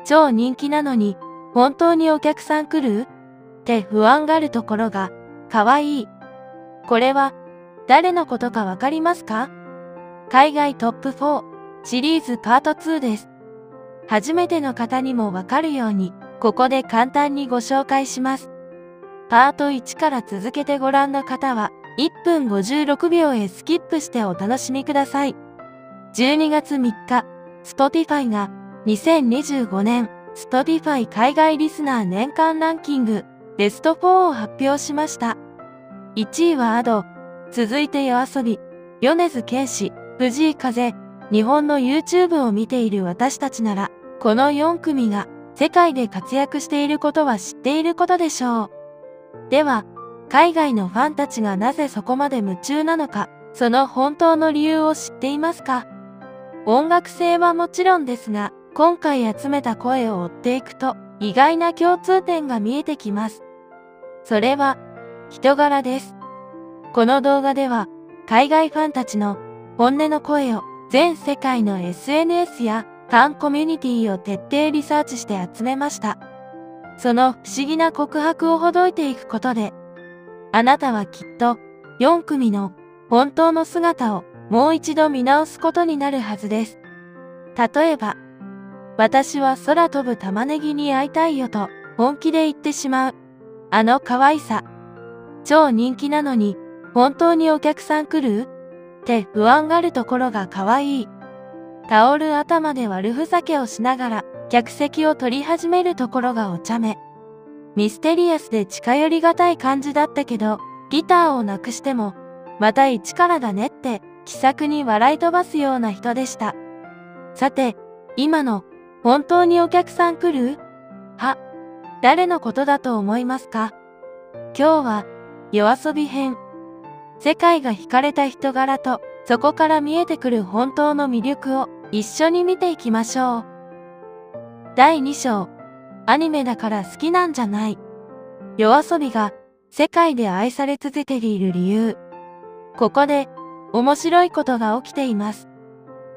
超人気なのに、本当にお客さん来る？って不安がるところが、かわいい。これは、誰のことかわかりますか？海外トップ4シリーズパート2です。初めての方にもわかるように、ここで簡単にご紹介します。パート1から続けてご覧の方は、1分56秒へスキップしてお楽しみください。12月3日、Spotify が2025年 Spotify 海外リスナー年間ランキングベスト4を発表しました。1位は Ado、続いてYOASOBI、米津玄師、藤井風。日本の YouTube を見ている私たちなら、この4組が世界で活躍していることは知っていることでしょう。では、海外のファンたちがなぜそこまで夢中なのか、その本当の理由を知っていますか？音楽性はもちろんですが、今回集めた声を追っていくと、意外な共通点が見えてきます。それは、人柄です。この動画では、海外ファンたちの本音の声を全世界の SNS やファンコミュニティを徹底リサーチして集めました。その不思議な告白をほどいていくことで、あなたはきっと4組の本当の姿をもう一度見直すことになるはずです。例えば、私は空飛ぶ玉ねぎに会いたいよと本気で言ってしまう。あの可愛さ。超人気なのに本当にお客さん来る？って不安がるところが可愛い。タオル頭で悪ふざけをしながら客席を取り始めるところがお茶目。ミステリアスで近寄りがたい感じだったけど、ギターをなくしても、また一からだねって気さくに笑い飛ばすような人でした。さて、今の本当にお客さん来る？誰のことだと思いますか？今日はYOASOBI編。世界が惹かれた人柄と、そこから見えてくる本当の魅力を一緒に見ていきましょう。第2章、アニメだから好きなんじゃない。YOASOBIが世界で愛され続けている理由。ここで面白いことが起きています。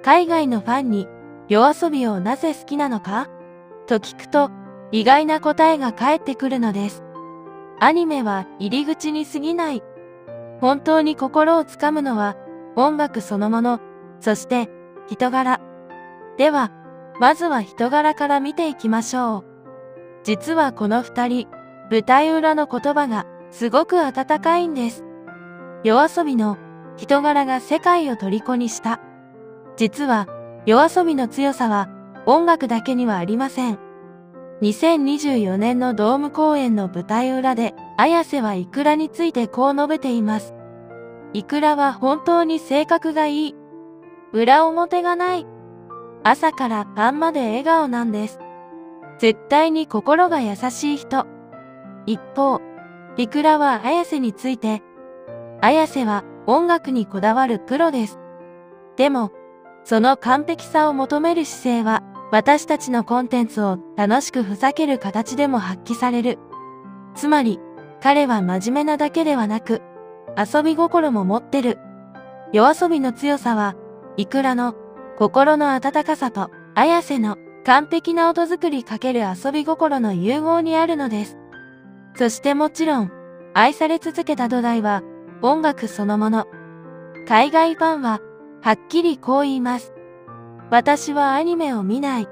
海外のファンにYOASOBIをなぜ好きなのかと聞くと、意外な答えが返ってくるのです。アニメは入り口に過ぎない。本当に心をつかむのは音楽そのもの、そして人柄。では、まずは人柄から見ていきましょう。実はこの2人、舞台裏の言葉がすごく温かいんです。YOASOBIの人柄が世界を虜にした。実はYOASOBIの強さは音楽だけにはありません。2024年のドーム公演の舞台裏で、綾瀬はiKURAについてこう述べています。iKURAは本当に性格がいい。裏表がない。朝から晩まで笑顔なんです。絶対に心が優しい人。一方、iKURAは綾瀬について、綾瀬は音楽にこだわるプロです。でも、その完璧さを求める姿勢は、私たちのコンテンツを楽しくふざける形でも発揮される。つまり、彼は真面目なだけではなく、遊び心も持ってる。YOASOBIの強さは、iKURAの心の温かさと、綾瀬の完璧な音作り×遊び心の融合にあるのです。そしてもちろん、愛され続けた土台は、音楽そのもの。海外ファンは、はっきりこう言います。私はアニメを見ない。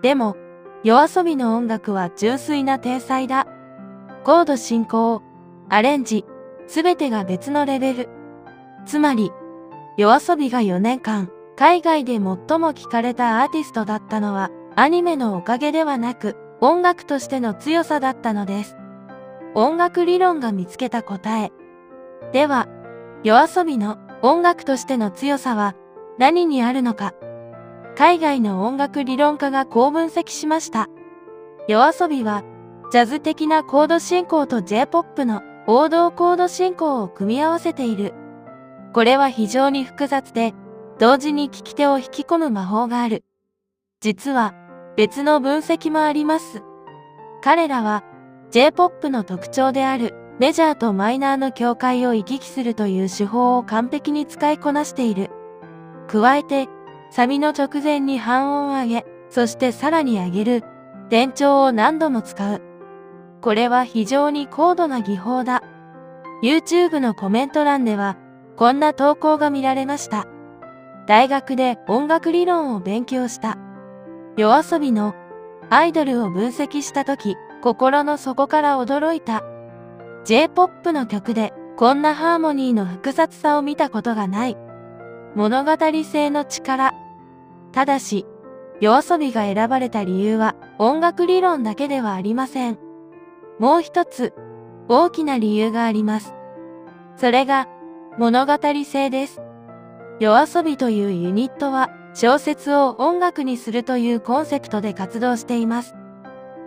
でも、YOASOBIの音楽は純粋な天才だ。コード進行、アレンジ、すべてが別のレベル。つまり、YOASOBIが4年間、海外で最も聴かれたアーティストだったのは、アニメのおかげではなく、音楽としての強さだったのです。音楽理論が見つけた答え。では、YOASOBIの音楽としての強さは何にあるのか。海外の音楽理論家がこう分析しました。YOASOBIは、ジャズ的なコード進行と J-POP の王道コード進行を組み合わせている。これは非常に複雑で、同時に聞き手を引き込む魔法がある。実は、別の分析もあります。彼らは、J-POP の特徴である、メジャーとマイナーの境界を行き来するという手法を完璧に使いこなしている。加えて、サビの直前に半音上げ、そしてさらに上げる、転調を何度も使う。これは非常に高度な技法だ。YouTube のコメント欄では、こんな投稿が見られました。大学で音楽理論を勉強した。YOASOBIのアイドルを分析したとき、心の底から驚いた。J-POP の曲でこんなハーモニーの複雑さを見たことがない。物語性の力。ただし、YOASOBIが選ばれた理由は音楽理論だけではありません。もう一つ、大きな理由があります。それが、物語性です。YOASOBIというユニットは、小説を音楽にするというコンセプトで活動しています。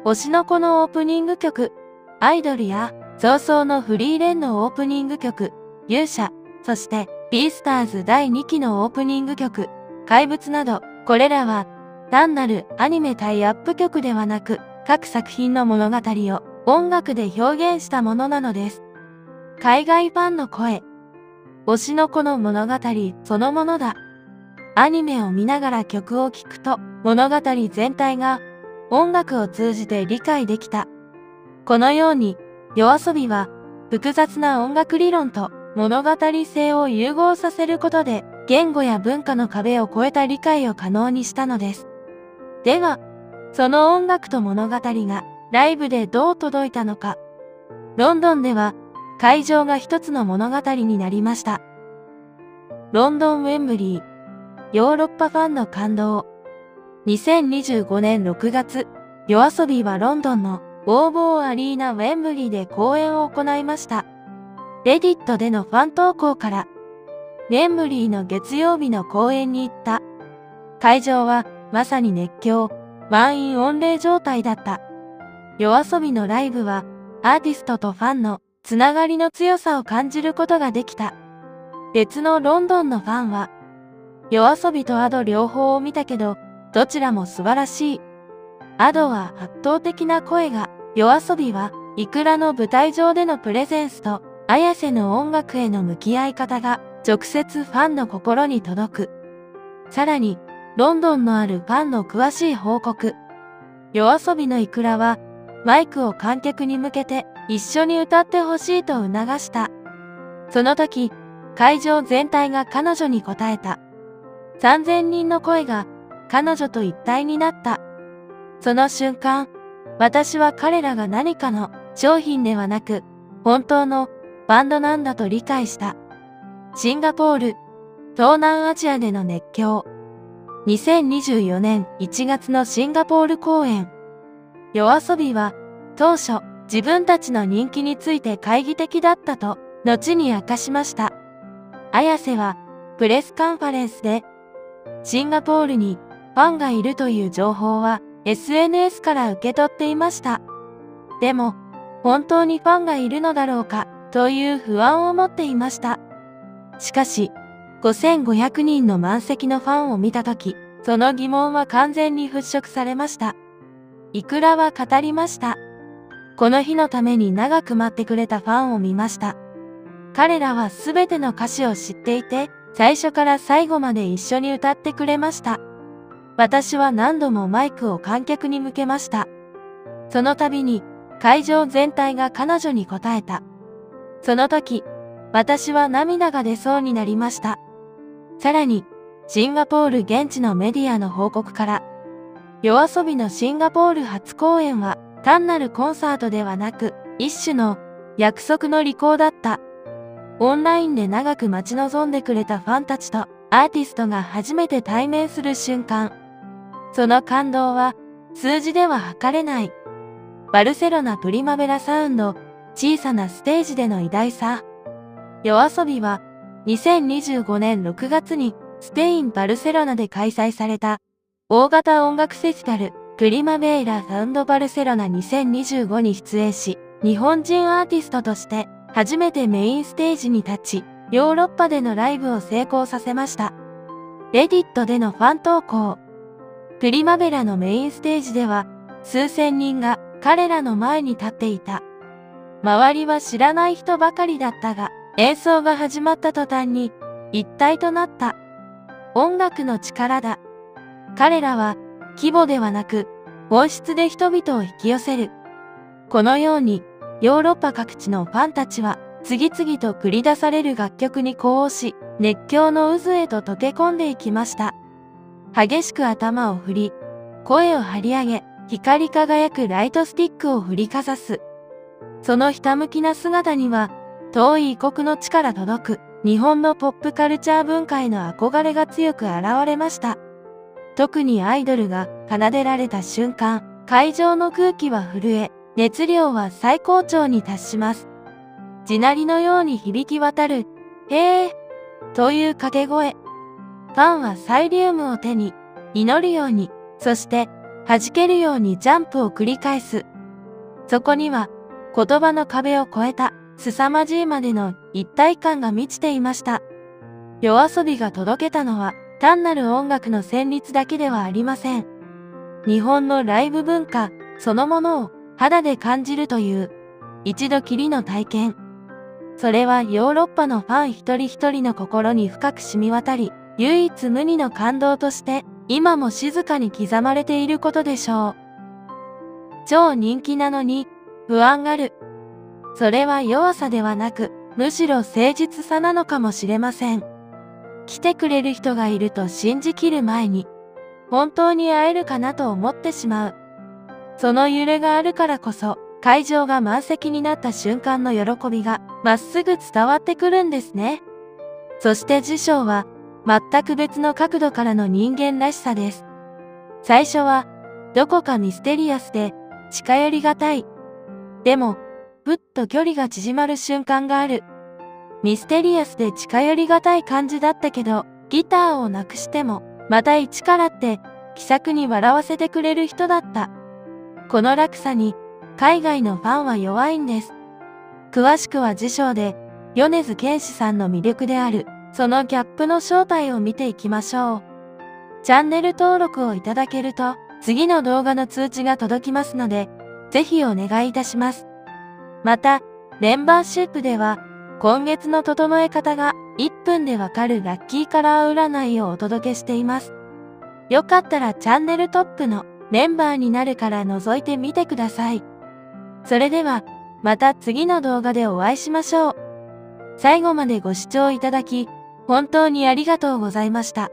推しの子のオープニング曲、アイドルや、早々のフリーレンのオープニング曲、勇者、そして、ビースターズ第2期のオープニング曲、怪物など、これらは、単なるアニメタイアップ曲ではなく、各作品の物語を音楽で表現したものなのです。海外ファンの声。推しの子の物語そのものだ。アニメを見ながら曲を聴くと物語全体が音楽を通じて理解できた。このようにYOASOBIは複雑な音楽理論と物語性を融合させることで言語や文化の壁を越えた理解を可能にしたのです。では、その音楽と物語がライブでどう届いたのか。ロンドンでは会場が一つの物語になりました。ロンドン・ウェンブリー。ヨーロッパファンの感動。2025年6月、YOASOBIはロンドンのウォーボーアリーナ・ウェンブリーで公演を行いました。レディットでのファン投稿から、ウェンブリーの月曜日の公演に行った。会場はまさに熱狂、満員御礼状態だった。YOASOBIのライブは、アーティストとファンのつながりの強さを感じることができた。別のロンドンのファンは、YOASOBIとAdo両方を見たけど、どちらも素晴らしい。Adoは圧倒的な声が、YOASOBIは、iKURAの舞台上でのプレゼンスと、Ayaseの音楽への向き合い方が、直接ファンの心に届く。さらに、ロンドンのあるファンの詳しい報告。YOASOBIのiKURAは、マイクを観客に向けて、一緒に歌ってほしいと促した。その時、会場全体が彼女に応えた。3000人の声が彼女と一体になった。その瞬間、私は彼らが何かの商品ではなく、本当のバンドなんだと理解した。シンガポール、東南アジアでの熱狂。2024年1月のシンガポール公演。YOASOBIは当初自分たちの人気について懐疑的だったと後に明かしました。Ayaseはプレスカンファレンスでシンガポールにファンがいるという情報は SNS から受け取っていました。でも本当にファンがいるのだろうかという不安を持っていました。しかし5500人の満席のファンを見たとき、その疑問は完全に払拭されました。iKURAは語りました。この日のために長く待ってくれたファンを見ました。彼らはすべての歌詞を知っていて、最初から最後まで一緒に歌ってくれました。私は何度もマイクを観客に向けました。その度に会場全体が彼女に応えた。その時、私は涙が出そうになりました。さらに、シンガポール現地のメディアの報告から、YOASOBIのシンガポール初公演は単なるコンサートではなく、一種の約束の履行だった。オンラインで長く待ち望んでくれたファンたちとアーティストが初めて対面する瞬間。その感動は数字では測れない。バルセロナプリマベラサウンド、小さなステージでの偉大さ。YOASOBIは2025年6月にスペイン・バルセロナで開催された大型音楽フェスティバルプリマベーラ・サウンド・バルセロナ2025に出演し、日本人アーティストとして初めてメインステージに立ち、ヨーロッパでのライブを成功させました。レディットでのファン投稿。プリマベラのメインステージでは、数千人が彼らの前に立っていた。周りは知らない人ばかりだったが、演奏が始まった途端に一体となった。音楽の力だ。彼らは規模ではなく、音質で人々を引き寄せる。このように、ヨーロッパ各地のファンたちは、次々と繰り出される楽曲に呼応し、熱狂の渦へと溶け込んでいきました。激しく頭を振り、声を張り上げ、光り輝くライトスティックを振りかざす。そのひたむきな姿には、遠い異国の地から届く日本のポップカルチャー文化への憧れが強く現れました。特にアイドルが奏でられた瞬間、会場の空気は震え、熱量は最高潮に達します。地鳴りのように響き渡る、へーという掛け声。ファンはサイリウムを手に、祈るように、そして弾けるようにジャンプを繰り返す。そこには、言葉の壁を越えた、凄まじいまでの一体感が満ちていました。YOASOBIが届けたのは、単なる音楽の旋律だけではありません。日本のライブ文化そのものを肌で感じるという、一度きりの体験。それはヨーロッパのファン一人一人の心に深く染み渡り、唯一無二の感動として、今も静かに刻まれていることでしょう。超人気なのに、不安がる。それは弱さではなく、むしろ誠実さなのかもしれません。来てくれる人がいると信じきる前に、本当に会えるかなと思ってしまう。その揺れがあるからこそ、会場が満席になった瞬間の喜びが、まっすぐ伝わってくるんですね。そして次章は、全く別の角度からの人間らしさです。最初は、どこかミステリアスで、近寄りがたい。でも、ふっと距離が縮まる瞬間がある。ミステリアスで近寄りがたい感じだったけど、ギターをなくしても、また一からって、気さくに笑わせてくれる人だった。この落差に、海外のファンは弱いんです。詳しくは次章で、米津玄師さんの魅力である、そのギャップの正体を見ていきましょう。チャンネル登録をいただけると、次の動画の通知が届きますので、ぜひお願いいたします。また、メンバーシップでは、今月の整え方が1分でわかるラッキーカラー占いをお届けしています。よかったらチャンネルトップのメンバーになるから覗いてみてください。それでは、また次の動画でお会いしましょう。最後までご視聴いただき、本当にありがとうございました。